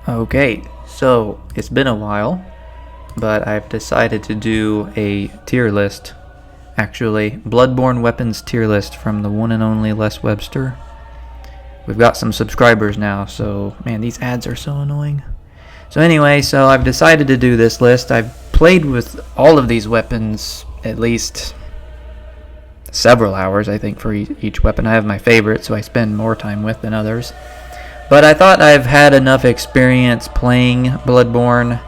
Okay, so it's been a while, but I've decided to do a tier list. Actually, Bloodborne weapons tier list from the one and only Les Webster. We've got some subscribers now, so man, these ads are so annoying. So anyway, I've decided to do this list. I've played with all of these weapons at least several hours, I think, for each weapon. I have my favorite, so I spend more time with than others. But I thought I've had enough experience playing Bloodborne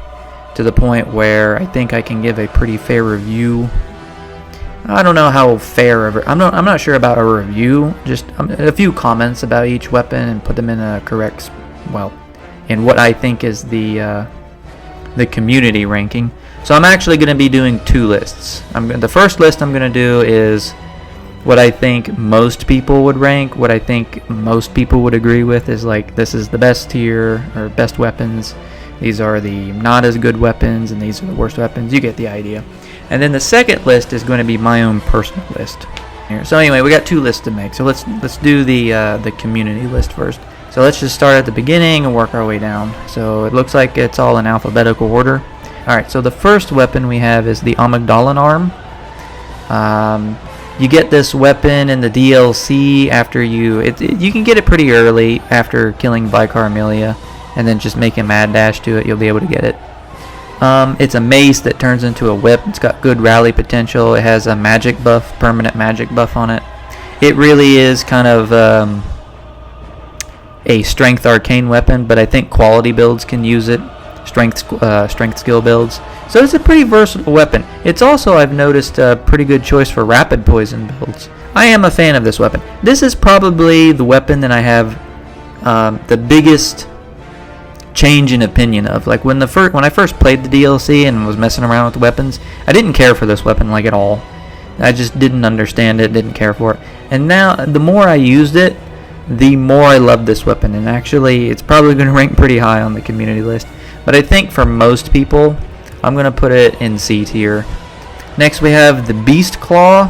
to the point where I think I can give a pretty fair review. I don't know how fair I'm not sure about a review, just a few comments about each weapon and put them in a correct, in what I think is the community ranking. So I'm actually going to be doing two lists. The first list I'm going to do is what I think most people would rank, what I think most people would agree with is like, this is the best tier, or best weapons, these are the not as good weapons, and these are the worst weapons. You get the idea. And then the second list is going to be my own personal list here. So anyway, we got two lists to make, so let's do the community list first. So let's just start at the beginning and work our way down. So it looks like it's all in alphabetical order. Alright, so the first weapon we have is the Amygdalin Arm. You get this weapon in the DLC after you can get it pretty early after killing Vicar Amelia, and then just make a mad dash to it, you'll be able to get it. It's a mace that turns into a whip. It's got good rally potential. It has a magic buff, permanent magic buff on it. It really is kind of a strength arcane weapon, but I think quality builds can use it. Strength skill builds. So it's a pretty versatile weapon. It's also, I've noticed, a pretty good choice for rapid poison builds. I am a fan of this weapon. This is probably the weapon that I have the biggest change in opinion of. Like when I first played the DLC and was messing around with the weapons, I didn't care for this weapon like at all. I just didn't understand it, didn't care for it. And now, the more I used it, the more I love this weapon. And actually, it's probably going to rank pretty high on the community list. But I think for most people, I'm going to put it in C tier. Next we have the Beast Claw.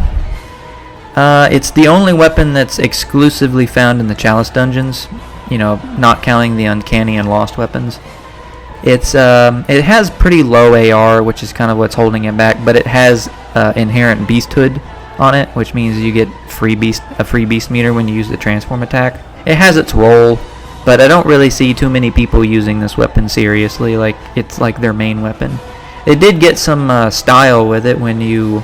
It's the only weapon that's exclusively found in the Chalice dungeons. You know, not counting the uncanny and lost weapons. It has pretty low AR, which is kind of what's holding it back. But it has inherent beasthood on it, which means you get a free beast meter when you use the transform attack. It has its role, but I don't really see too many people using this weapon seriously, like it's like their main weapon. It did get some style with it when you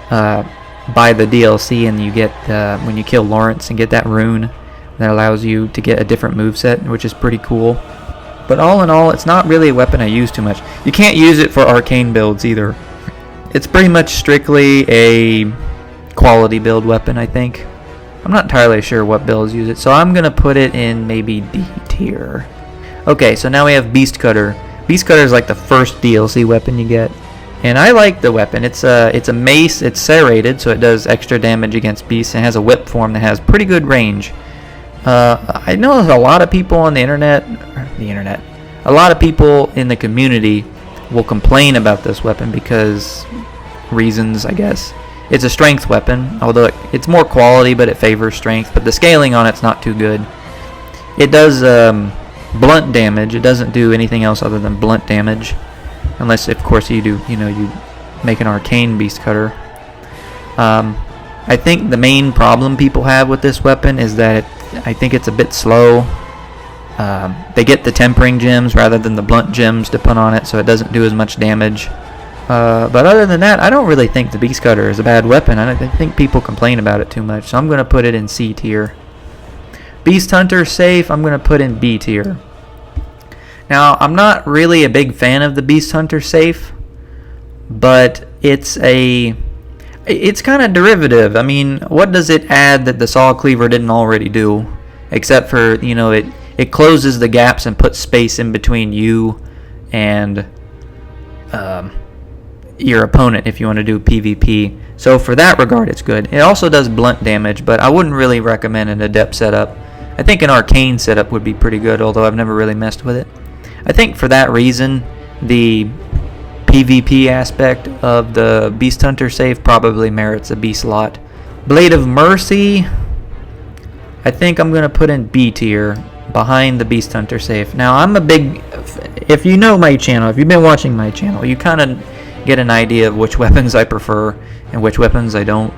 buy the DLC and you get when you kill Lawrence and get that rune that allows you to get a different moveset, which is pretty cool. But all in all, it's not really a weapon I use too much. You can't use it for arcane builds either. It's pretty much strictly a quality build weapon, I think. I'm not entirely sure what builds use it, so I'm going to put it in maybe D tier. Okay, so now we have Beast Cutter. Beast Cutter is like the first DLC weapon you get. And I like the weapon. It's a mace, it's serrated, so it does extra damage against beasts, and has a whip form that has pretty good range. I know there's a lot of people on the internet, a lot of people in the community will complain about this weapon because reasons, I guess. It's a strength weapon, although it's more quality, but it favors strength. But the scaling on it's not too good. It does blunt damage. It doesn't do anything else other than blunt damage, unless, of course, you make an arcane beast cutter. I think the main problem people have with this weapon is that I think it's a bit slow. They get the tempering gems rather than the blunt gems to put on it, so it doesn't do as much damage. But other than that, I don't really think the Beast Cutter is a bad weapon. I think people complain about it too much, so I'm going to put it in C tier. Beast Hunter Saif, I'm going to put in B tier. Now, I'm not really a big fan of the Beast Hunter Saif, but it's kind of derivative. I mean, what does it add that the Saw Cleaver didn't already do? Except for, it closes the gaps and puts space in between you and your opponent if you want to do PvP. So for that regard, it's good. It also does blunt damage, but I wouldn't really recommend an adept setup. I think an arcane setup would be pretty good, although I've never really messed with it. I think for that reason, the PvP aspect of the Beast Hunter Saif probably merits a B slot. Blade of Mercy, I think I'm going to put in B tier behind the Beast Hunter Saif. Now, I'm a big if you know my channel, if you've been watching my channel, you kind of get an idea of which weapons I prefer and which weapons I don't.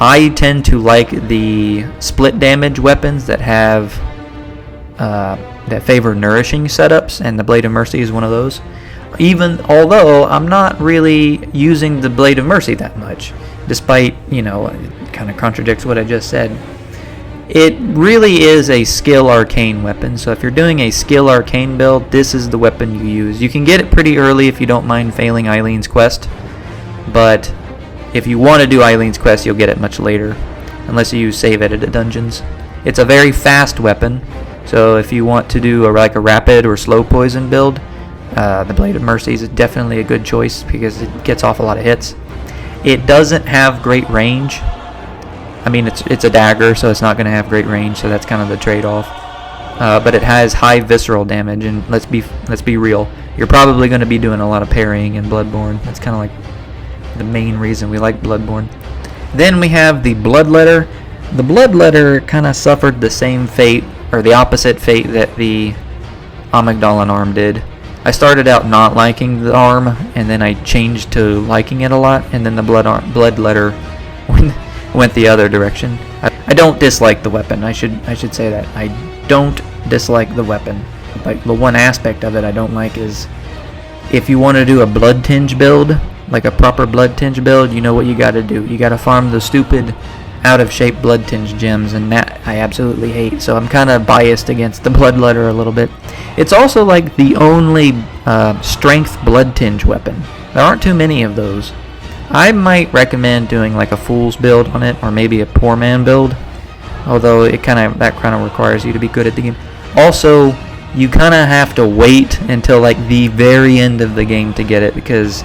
I tend to like the split damage weapons that have that favor nourishing setups, and the Blade of Mercy is one of those. Even although I'm not really using the Blade of Mercy that much, despite, you know, it kind of contradicts what I just said. It really is a skill arcane weapon, so if you're doing a skill arcane build, this is the weapon you use. You can get it pretty early if you don't mind failing Eileen's quest, but if you want to do Eileen's quest, you'll get it much later, unless you use save edited dungeons. It's a very fast weapon, so if you want to do like a rapid or slow poison build, the Blade of Mercy is definitely a good choice because it gets off a lot of hits. It doesn't have great range. I mean, it's a dagger, so it's not going to have great range, so that's kind of the trade-off. But it has high visceral damage, and let's be real, you're probably going to be doing a lot of parrying in Bloodborne. That's kind of like the main reason we like Bloodborne. Then we have the Bloodletter. The Bloodletter kind of suffered the same fate, or the opposite fate, that the Amygdalin arm did. I started out not liking the arm, and then I changed to liking it a lot, and then the Bloodletter went the other direction. I don't dislike the weapon. I should say that. I don't dislike the weapon. But the one aspect of it I don't like is if you want to do a blood tinge build, like a proper blood tinge build, you know what you got to do. You got to farm the stupid out of shape blood tinge gems, and that I absolutely hate. So I'm kind of biased against the Bloodletter a little bit. It's also like the only strength blood tinge weapon. There aren't too many of those. I might recommend doing like a fool's build on it, or maybe a poor man build, although that kind of requires you to be good at the game. Also, you kind of have to wait until like the very end of the game to get it, because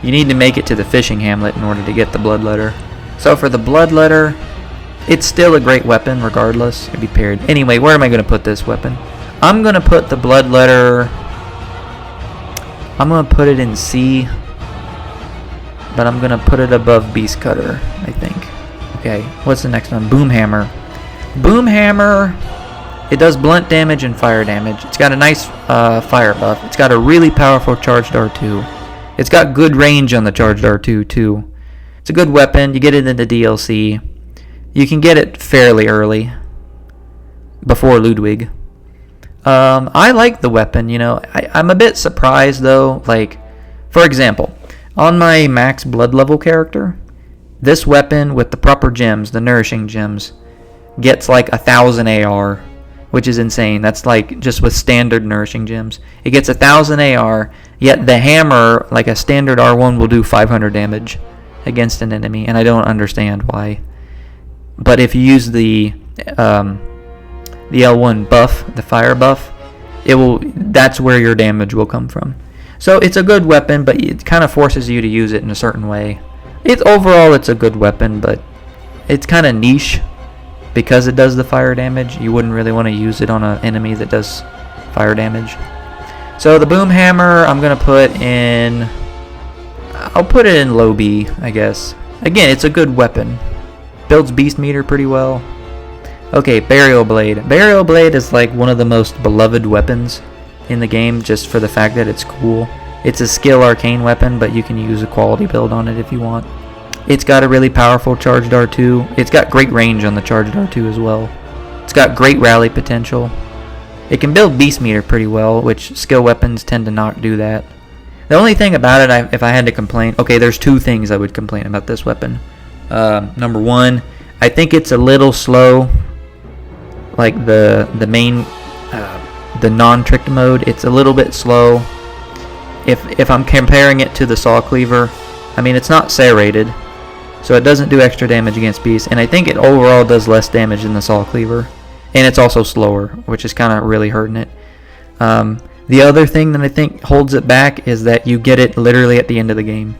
you need to make it to the fishing hamlet in order to get the Bloodletter. So for the Bloodletter, it's still a great weapon regardless. It'd be parried. Anyway, where am I going to put this weapon? I'm going to put the Bloodletter, I'm going to put it in C, but I'm going to put it above Beast Cutter, I think. Okay, what's the next one? Boomhammer. Boomhammer, it does blunt damage and fire damage. It's got a nice fire buff. It's got a really powerful charged R2. It's got good range on the charged R2 too. It's a good weapon. You get it in the DLC. You can get it fairly early, before Ludwig. I like the weapon, you know. I'm a bit surprised though. Like, for example, on my max blood level character, this weapon with the proper gems, the nourishing gems, gets like 1,000 AR, which is insane. That's like just with standard nourishing gems. It gets 1,000 AR, yet the hammer, like a standard R1, will do 500 damage against an enemy, and I don't understand why. But if you use the L1 buff, the fire buff, that's where your damage will come from. So it's a good weapon, but it kind of forces you to use it in a certain way. Overall it's a good weapon, but it's kind of niche because it does the fire damage. You wouldn't really want to use it on an enemy that does fire damage. So the Boomhammer, I'm gonna put in, I'll put it in low B, I guess. Again, it's a good weapon. Builds beast meter pretty well. Okay, Burial Blade. Burial Blade is like one of the most beloved weapons in the game, just for the fact that it's cool. It's a skill arcane weapon, but you can use a quality build on it if you want. It's got a really powerful charged R2. It's got great range on the charged R2 as well. It's got great rally potential. It can build beast meter pretty well, which skill weapons tend to not do that. The only thing about it, if I had to complain, okay, there's two things I would complain about this weapon. Number one, I think it's a little slow. Like the main, the non-tricked mode, it's a little bit slow. If I'm comparing it to the Saw Cleaver, I mean, it's not serrated, so it doesn't do extra damage against beasts, and I think it overall does less damage than the Saw Cleaver, and it's also slower, which is kind of really hurting it. The other thing that I think holds it back is that you get it literally at the end of the game,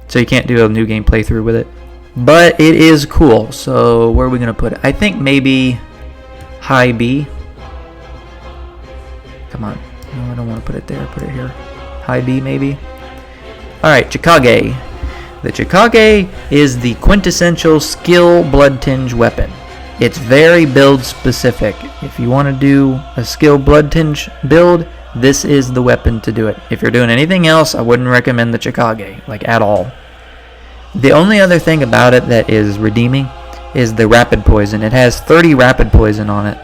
so you can't do a new game playthrough with it. But it is cool, so where are we going to put it? I think maybe high B. Come on. No, I don't want to put it there. Put it here. High B, maybe. Alright, Chikage. The Chikage is the quintessential skill blood tinge weapon. It's very build specific. If you want to do a skill blood tinge build, this is the weapon to do it. If you're doing anything else, I wouldn't recommend the Chikage, like at all. The only other thing about it that is redeeming is the rapid poison. It has 30 rapid poison on it.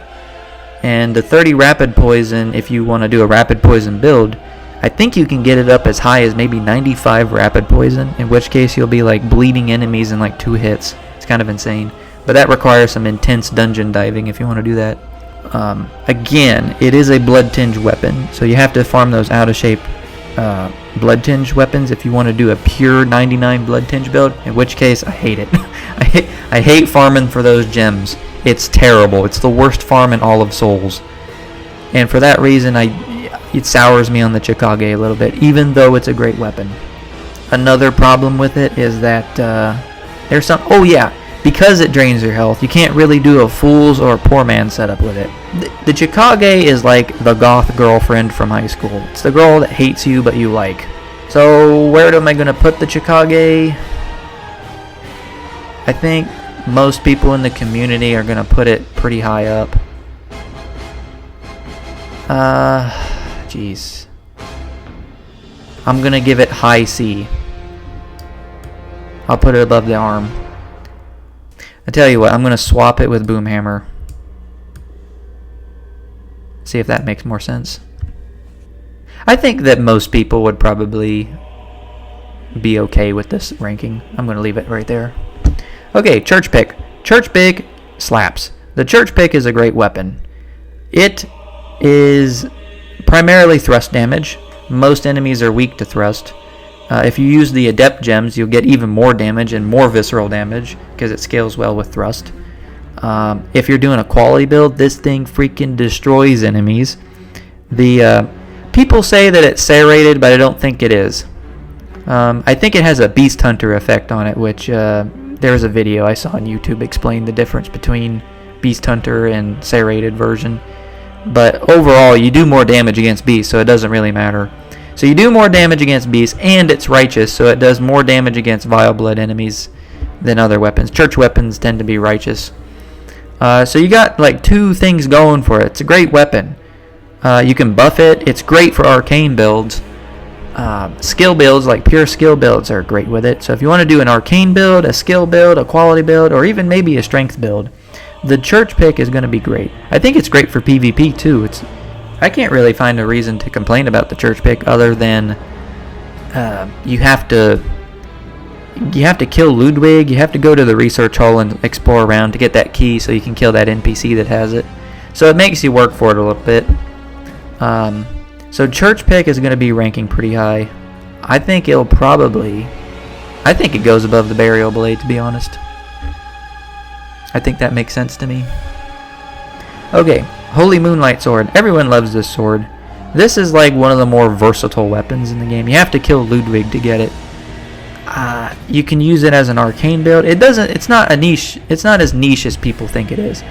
And the 30 rapid poison, if you want to do a rapid poison build, I think you can get it up as high as maybe 95 rapid poison, in which case you'll be like bleeding enemies in like 2 hits. It's kind of insane. But that requires some intense dungeon diving if you want to do that. Again, it is a blood tinge weapon, so you have to farm those out of shape blood tinge weapons if you want to do a pure 99 blood tinge build, in which case I hate it. I hate farming for those gems. It's terrible. It's the worst farm in all of Souls. And for that reason, it sours me on the Chikage a little bit, even though it's a great weapon. Another problem with it is that there's some... Oh yeah, because it drains your health, you can't really do a fool's or a poor man setup with it. The Chikage is like the goth girlfriend from high school. It's the girl that hates you but you like. So where am I going to put the Chikage? I think most people in the community are going to put it pretty high up. Jeez. I'm going to give it high C. I'll put it above the arm. I tell you what, I'm going to swap it with Boomhammer. See if that makes more sense. I think that most people would probably be okay with this ranking. I'm going to leave it right there. Okay, Church Pick. Church Pick slaps. The Church Pick is a great weapon. It is primarily thrust damage. Most enemies are weak to thrust. If you use the Adept gems, you'll get even more damage and more visceral damage because it scales well with thrust. If you're doing a quality build, this thing freaking destroys enemies. People say that it's serrated, but I don't think it is. I think it has a Beast Hunter effect on it, which there was a video I saw on YouTube explain the difference between Beast Hunter and serrated version. But overall, you do more damage against beasts, so it doesn't really matter. So you do more damage against beasts, and it's righteous, so it does more damage against vile blood enemies than other weapons. Church weapons tend to be righteous. So you got like 2 things going for it. It's a great weapon. You can buff it. It's great for arcane builds. Skill builds, like pure skill builds, are great with it. So if you want to do an arcane build, a skill build, a quality build, or even maybe a strength build, the Church Pick is going to be great. I think it's great for PvP too. I can't really find a reason to complain about the Church Pick other than you have to kill Ludwig. You have to go to the research hall and explore around to get that key so you can kill that NPC that has it. So it makes you work for it a little bit. So Church Pick is going to be ranking pretty high. I think it goes above the Burial Blade, to be honest. I think that makes sense to me. Okay, Holy Moonlight Sword. Everyone loves this sword. This is like one of the more versatile weapons in the game. You have to kill Ludwig to get it. You can use it as an arcane build. It's not as niche as people think it is.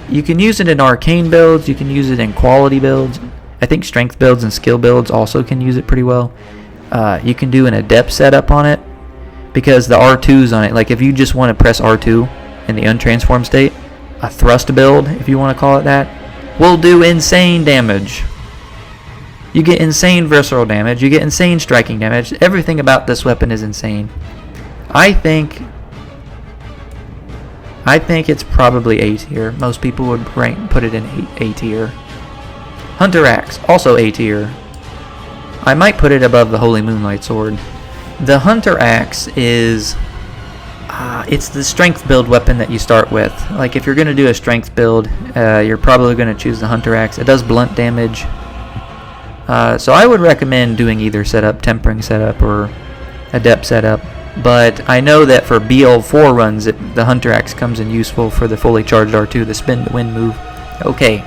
You can use it in arcane builds. You can use it in quality builds. I think strength builds and skill builds also can use it pretty well. You can do an adept setup on it because the R2's on it. Like if you just want to press R2 in the untransformed state, a thrust build, if you want to call it that, will do insane damage. You get insane visceral damage. You get insane striking damage. Everything about this weapon is insane. I think it's probably A tier. Most people would put it in A tier. Hunter Axe, also A tier. I might put it above the Holy Moonlight Sword. The Hunter Axe is... it's the strength build weapon that you start with. Like if you're going to do a strength build, you're probably going to choose the Hunter Axe. It does blunt damage. So I would recommend doing either setup, Tempering setup or Adept setup. But I know that for BL4 runs, the Hunter Axe comes in useful for the fully charged R2, the spin to win move. Okay,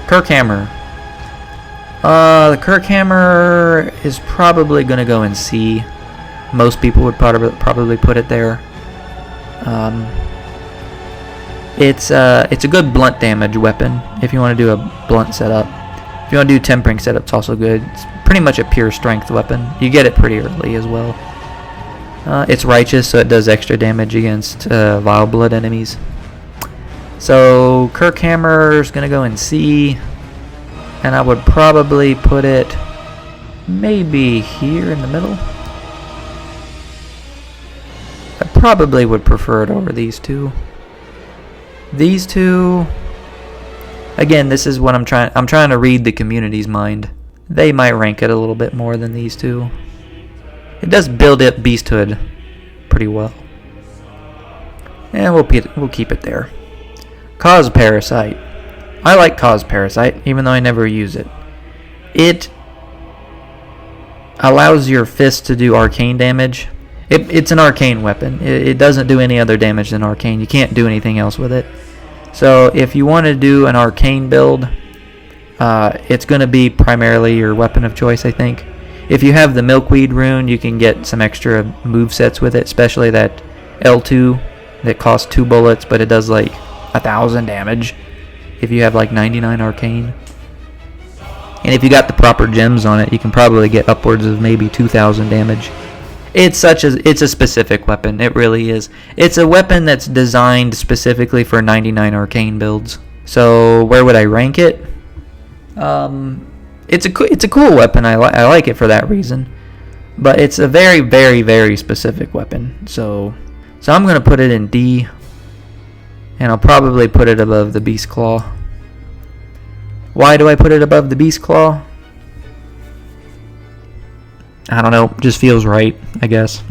Kirkhammer. The Kirkhammer is probably going to go in C. Most people would probably put it there. It's a good blunt damage weapon if you want to do a blunt setup. If you want to do tempering setup, it's also good. It's pretty much a pure strength weapon. You get it pretty early as well. It's righteous, so it does extra damage against vile blood enemies. So Kirkhammer's going to go in C. And I would probably put it maybe here in the middle. I probably would prefer it over these two. These two, again, this is what I'm trying to read the community's mind. They might rank it a little bit more than these two. It does build up beasthood pretty well. And we'll keep it there. Kos Parasite. I like Kos Parasite, even though I never use it. It allows your fist to do arcane damage. It's an arcane weapon. It doesn't do any other damage than arcane. You can't do anything else with it. So if you want to do an arcane build, it's going to be primarily your weapon of choice, I think. If you have the Milkweed rune, you can get some extra movesets with it, especially that L2 that costs 2 bullets, but it does like 1,000 damage if you have like 99 arcane. And if you got the proper gems on it, you can probably get upwards of maybe 2,000 damage. It's a specific weapon. It really is. It's a weapon that's designed specifically for 99 arcane builds. So where would I rank it? It's a cool weapon. I like it for that reason. But it's a very, very, very specific weapon. So I'm gonna put it in D. And I'll probably put it above the Beast Claw. Why do I put it above the Beast Claw? I don't know, just feels right, I guess.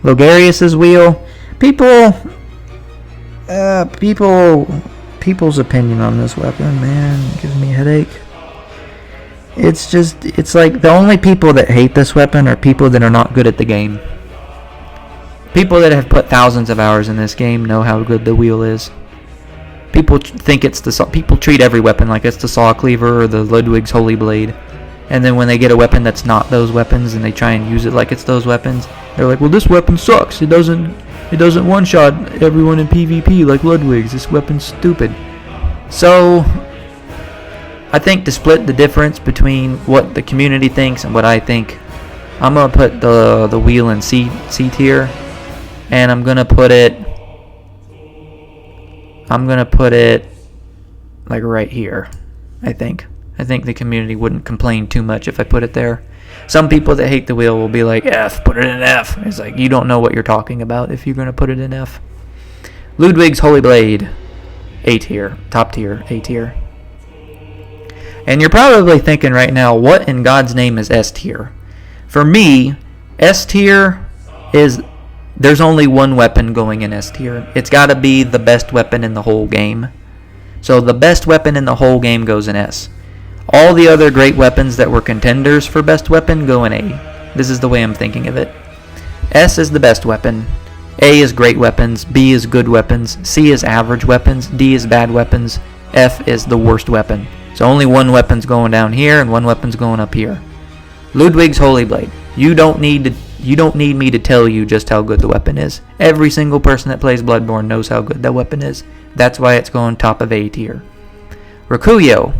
Logarius's wheel. People's opinion on this weapon, man, it gives me a headache. It's like the only people that hate this weapon are people that are not good at the game. People that have put thousands of hours in this game know how good the wheel is. People think people treat every weapon like it's the Saw Cleaver or the Ludwig's Holy Blade. And then when they get a weapon that's not those weapons and they try and use it like it's those weapons, they're like, well, this weapon sucks. It doesn't one-shot everyone in PvP like Ludwig's. This weapon's stupid. So I think to split the difference between what the community thinks and what I think, I'm going to put the wheel in C tier. And I'm going to put it like right here, I think. I think the community wouldn't complain too much if I put it there. Some people that hate the wheel will be like, F, put it in F. It's like, you don't know what you're talking about if you're going to put it in F. Ludwig's Holy Blade, A tier, top tier, A tier. And you're probably thinking right now, what in God's name is S tier? For me, S tier is, there's only one weapon going in S tier. It's got to be the best weapon in the whole game. So the best weapon in the whole game goes in S. All the other great weapons that were contenders for best weapon go in A. This is the way I'm thinking of it. S is the best weapon. A is great weapons. B is good weapons. C is average weapons. D is bad weapons. F is the worst weapon. So only one weapon's going down here and one weapon's going up here. Ludwig's Holy Blade. You don't need me to tell you just how good the weapon is. Every single person that plays Bloodborne knows how good that weapon is. That's why it's going top of A tier. Rakuyo.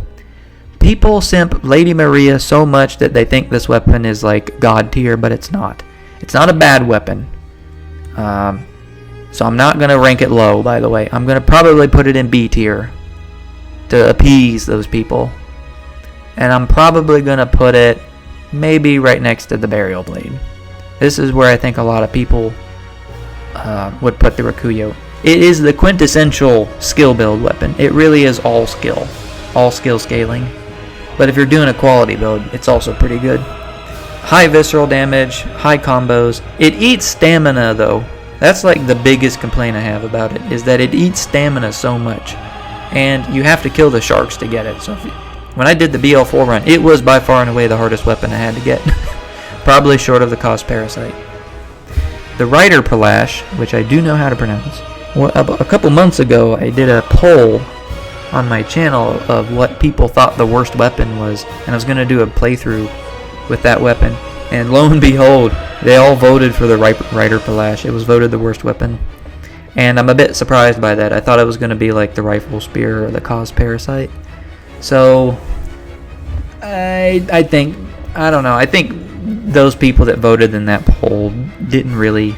People simp Lady Maria so much that they think this weapon is like God tier, but it's not. It's not a bad weapon. So I'm not going to rank it low, by the way. I'm going to probably put it in B tier to appease those people. And I'm probably going to put it maybe right next to the Burial Blade. This is where I think a lot of people would put the Rakuyo. It is the quintessential skill build weapon. It really is all skill scaling. But if you're doing a quality build, it's also pretty good. High visceral damage, high combos. It eats stamina though. That's like the biggest complaint I have about it, is that it eats stamina so much. And you have to kill the sharks to get it. So when I did the BL4 run, it was by far and away the hardest weapon I had to get. Probably short of the Kos Parasite. The Reiterpallasch, which I do know how to pronounce. Well, a couple months ago, I did a poll on my channel of what people thought the worst weapon was, and I was going to do a playthrough with that weapon, and lo and behold, they all voted for the Reiterpallasch. It was voted the worst weapon, and I'm a bit surprised by that. I thought it was going to be like the Rifle Spear or the Kos Parasite. So I think those people that voted in that poll didn't really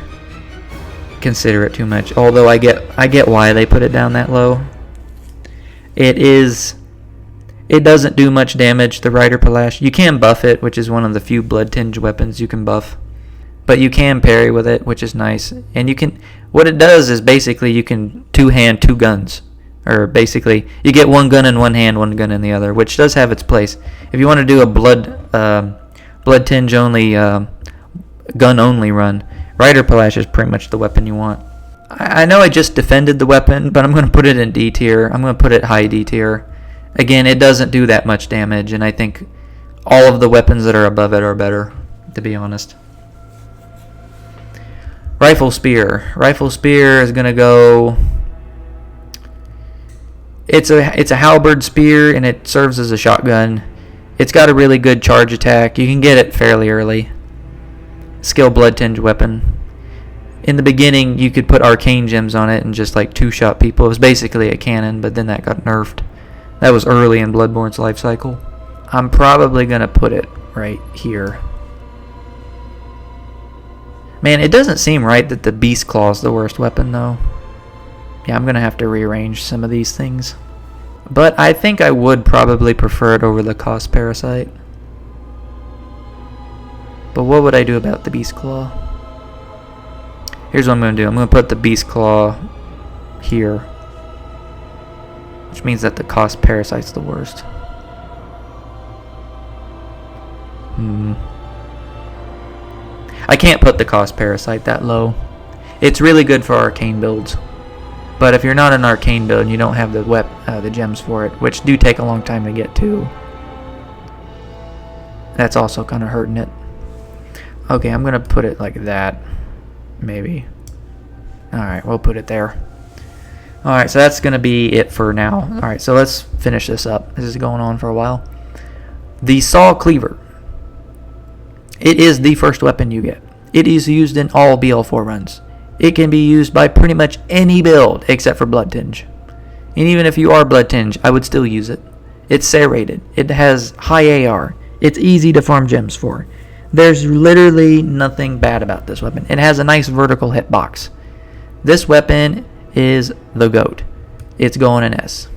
consider it too much, although I get why they put it down that low. It doesn't do much damage, the Reiterpallasch. You can buff it, which is one of the few blood-tinged weapons you can buff. But you can parry with it, which is nice. And what it does is basically you can two-hand two guns. Or basically, you get one gun in one hand, one gun in the other, which does have its place. If you want to do a blood tinge only, gun only run, Reiterpallasch is pretty much the weapon you want. I know I just defended the weapon, but I'm going to put it in D tier. I'm going to put it high D tier. Again, it doesn't do that much damage, and I think all of the weapons that are above it are better, to be honest. Rifle Spear. Rifle Spear is going to go... It's a halberd spear, and it serves as a shotgun. It's got a really good charge attack. You can get it fairly early. Skill blood tinge weapon. In the beginning, you could put arcane gems on it and just like two-shot people. It was basically a cannon, but then that got nerfed. That was early in Bloodborne's life cycle. I'm probably going to put it right here. Man, it doesn't seem right that the Beast Claw is the worst weapon, though. Yeah, I'm going to have to rearrange some of these things. But I think I would probably prefer it over the Kos Parasite. But what would I do about the Beast Claw? Here's what I'm going to do. I'm going to put the Beast Claw here. Which means that the Kos Parasite's the worst. I can't put the Kos Parasite that low. It's really good for arcane builds. But if you're not an arcane build and you don't have the gems for it, which do take a long time to get to, that's also kind of hurting it. Okay, I'm going to put it like that. Maybe. Alright, we'll put it there. Alright, so that's going to be it for now. Alright, so let's finish this up. This is going on for a while. The Saw Cleaver. It is the first weapon you get. It is used in all BL4 runs. It can be used by pretty much any build except for Blood Tinge. And even if you are Blood Tinge, I would still use it. It's serrated. It has high AR. It's easy to farm gems for. There's literally nothing bad about this weapon. It has a nice vertical hitbox. This weapon is the GOAT. It's going in S.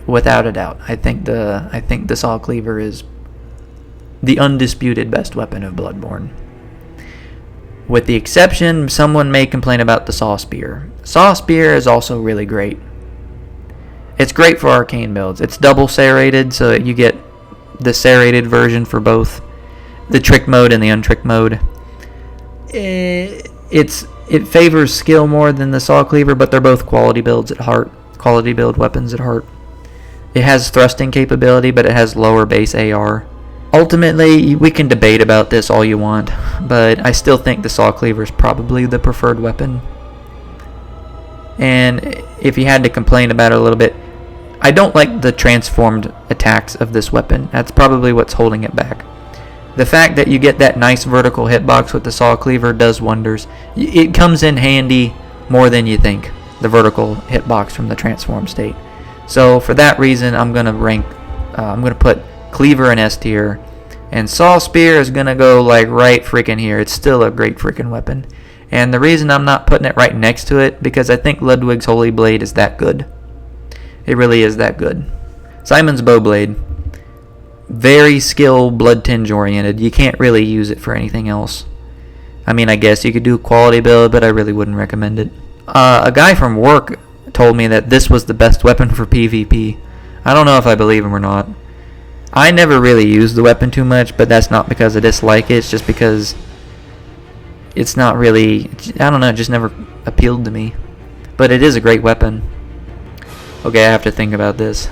Without a doubt. I think the Saw Cleaver is the undisputed best weapon of Bloodborne. With the exception, someone may complain about the Saw Spear. Saw Spear is also really great. It's great for arcane builds. It's double serrated, so you get the serrated version for both the trick mode and the untrick mode. It favors skill more than the Saw Cleaver, but they're both quality builds at heart. Quality build weapons at heart. It has thrusting capability, but it has lower base AR. Ultimately, we can debate about this all you want, but I still think the Saw Cleaver is probably the preferred weapon. And if you had to complain about it a little bit, I don't like the transformed attacks of this weapon. That's probably what's holding it back. The fact that you get that nice vertical hitbox with the Saw Cleaver does wonders. It comes in handy more than you think, the vertical hitbox from the transformed state. So for that reason, I'm going to put Cleaver in S tier, and Saw Spear is going to go like right freaking here. It's still a great freaking weapon. And the reason I'm not putting it right next to it, because I think Ludwig's Holy Blade is that good. It really is that good. Simon's Bowblade. Very skill blood tinge oriented. You can't really use it for anything else. I mean, I guess you could do a quality build, but I really wouldn't recommend it. A guy from work told me that this was the best weapon for PvP. I don't know if I believe him or not. I never really used the weapon too much, but that's not because I dislike it. It's just because it's not really, I don't know, it just never appealed to me. But it is a great weapon. Okay, I have to think about this.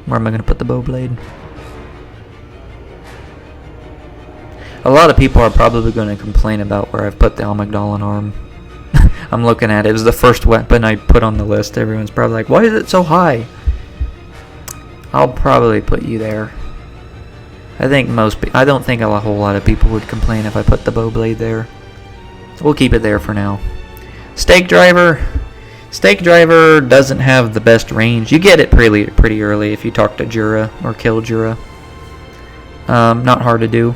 Where am I going to put the Bowblade? A lot of people are probably going to complain about where I've put the Amygdalin arm. I'm looking at it. It was the first weapon I put on the list. Everyone's probably like, why is it so high? I'll probably put you there. I don't think a whole lot of people would complain if I put the Bowblade there. We'll keep it there for now. Stake Driver. Stake Driver doesn't have the best range. You get it pretty early if you talk to Jura or kill Jura. Not hard to do.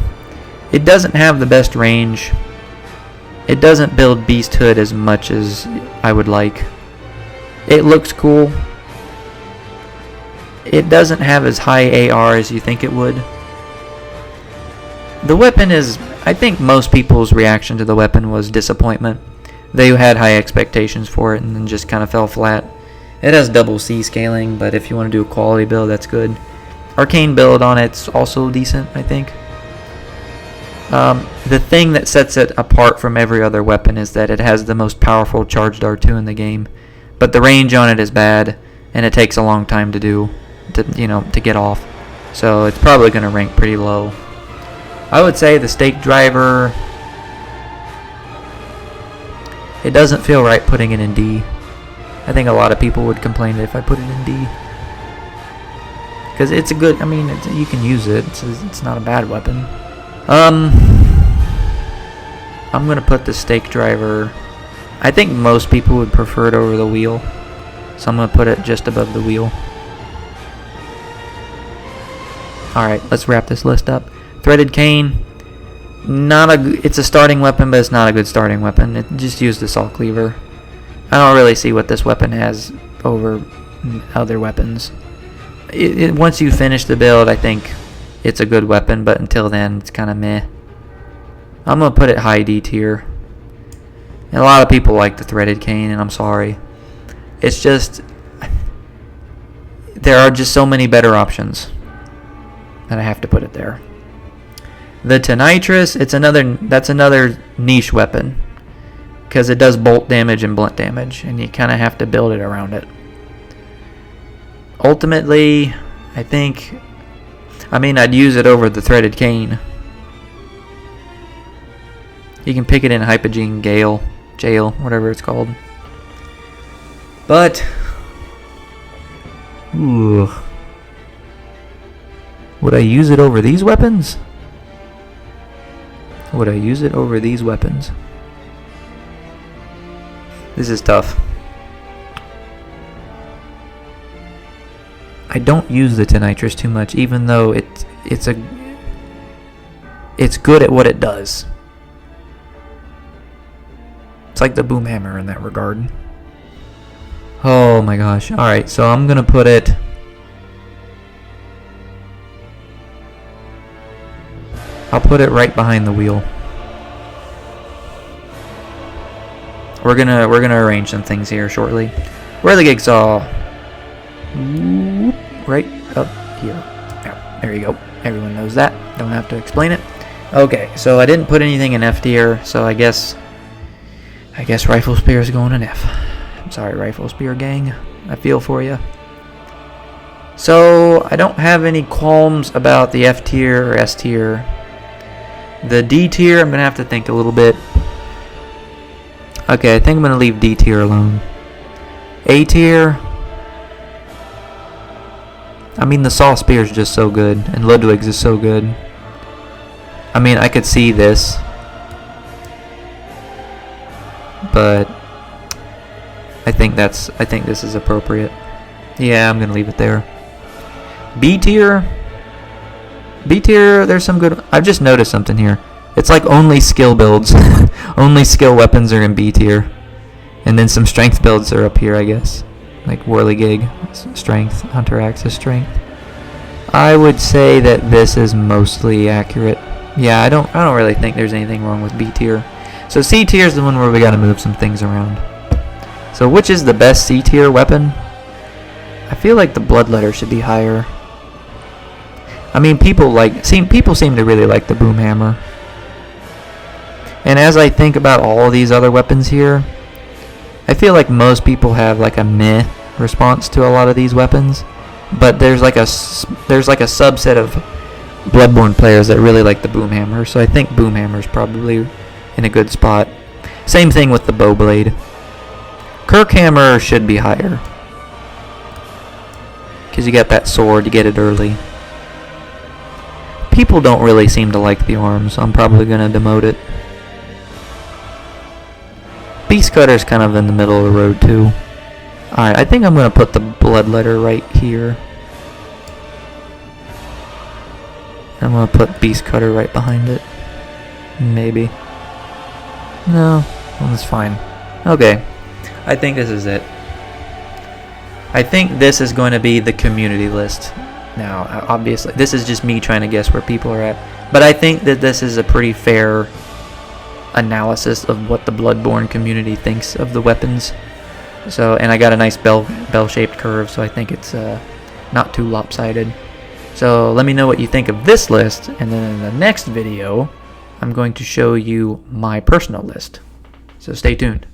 It doesn't have the best range. It doesn't build Beast Hood as much as I would like. It looks cool. it doesn't have as high AR as you think it would. The weapon is, I think most people's reaction to the weapon was disappointment. They had high expectations for it and then just kind of fell flat. It has double C scaling, but if you want to do a quality build, that's good. Arcane build on it's also decent, I think. The thing that sets it apart from every other weapon is that it has the most powerful charged R2 in the game, but the range on it is bad, and it takes a long time to get off. So it's probably going to rank pretty low. I would say the stake driver, it doesn't feel right putting it in D. I think a lot of people would complain if I put it in D. Because it's a good, you can use it. It's not a bad weapon. I'm going to put the stake driver, I think most people would prefer it over the wheel. So I'm going to put it just above the wheel. Alright, let's wrap this list up. Threaded cane, it's a starting weapon, but it's not a good starting weapon. It just used the Assault Cleaver. I don't really see what this weapon has over other weapons. Once you finish the build, I think it's a good weapon, but until then, it's kind of meh. I'm going to put it high D tier. And a lot of people like the threaded cane, and I'm sorry. It's just, there are just so many better options that I have to put it there. The Tonitrus, that's another niche weapon, because it does bolt damage and blunt damage, and you kind of have to build it around it. Ultimately, I'd use it over the threaded cane. You can pick it in Hypogean Jail, whatever it's called. But, would I use it over these weapons? Would I use it over these weapons? This is tough. I don't use the Tonitrus too much, even though it's good at what it does. It's like the boom hammer in that regard. Oh my gosh. Alright, so I'm gonna put it, I'll put it right behind the wheel. We're gonna arrange some things here shortly. Where the jigsaw? Right up here. Yeah, there you go. Everyone knows that. Don't have to explain it. Okay, so I didn't put anything in F tier, so I guess Rifle Spear is going in F. I'm sorry, Rifle Spear gang. I feel for you. So I don't have any qualms about the F tier or S tier. The D tier, I'm gonna have to think a little bit. Okay, I think I'm gonna leave D tier alone. A tier, the Saw Spear is just so good, and Ludwig's is so good. I could see this, but I think this is appropriate. Yeah, I'm gonna leave it there. B tier, there's some good. I've just noticed something here. It's like only skill builds, only skill weapons are in B tier, and then some strength builds are up here, I guess. Like Whirligig, strength, Hunter Axis strength. I would say that this is mostly accurate. Yeah, I don't really think there's anything wrong with B tier. So C tier is the one where we gotta move some things around. So which is the best C tier weapon? I feel like the Bloodletter should be higher. People seem to really like the boom hammer. And as I think about all these other weapons here, I feel like most people have like a meh response to a lot of these weapons, but there's like a subset of Bloodborne players that really like the boom hammer. So I think boom hammer is probably in a good spot. Same thing with the Bowblade. Kirkhammer should be higher because you get that sword, you get it early. People don't really seem to like the arms, so I'm probably gonna demote it. Beast Cutter's kind of in the middle of the road too. Alright, I think I'm gonna put the Bloodletter right here. I'm gonna put Beast Cutter right behind it. Maybe. No, well, that's fine. Okay, I think this is it. I think this is going to be the community list. Now, obviously, this is just me trying to guess where people are at. But I think that this is a pretty fair analysis of what the Bloodborne community thinks of the weapons. So, and I got a nice bell-shaped curve, so I think it's not too lopsided. So let me know what you think of this list, and then in the next video, I'm going to show you my personal list. So stay tuned.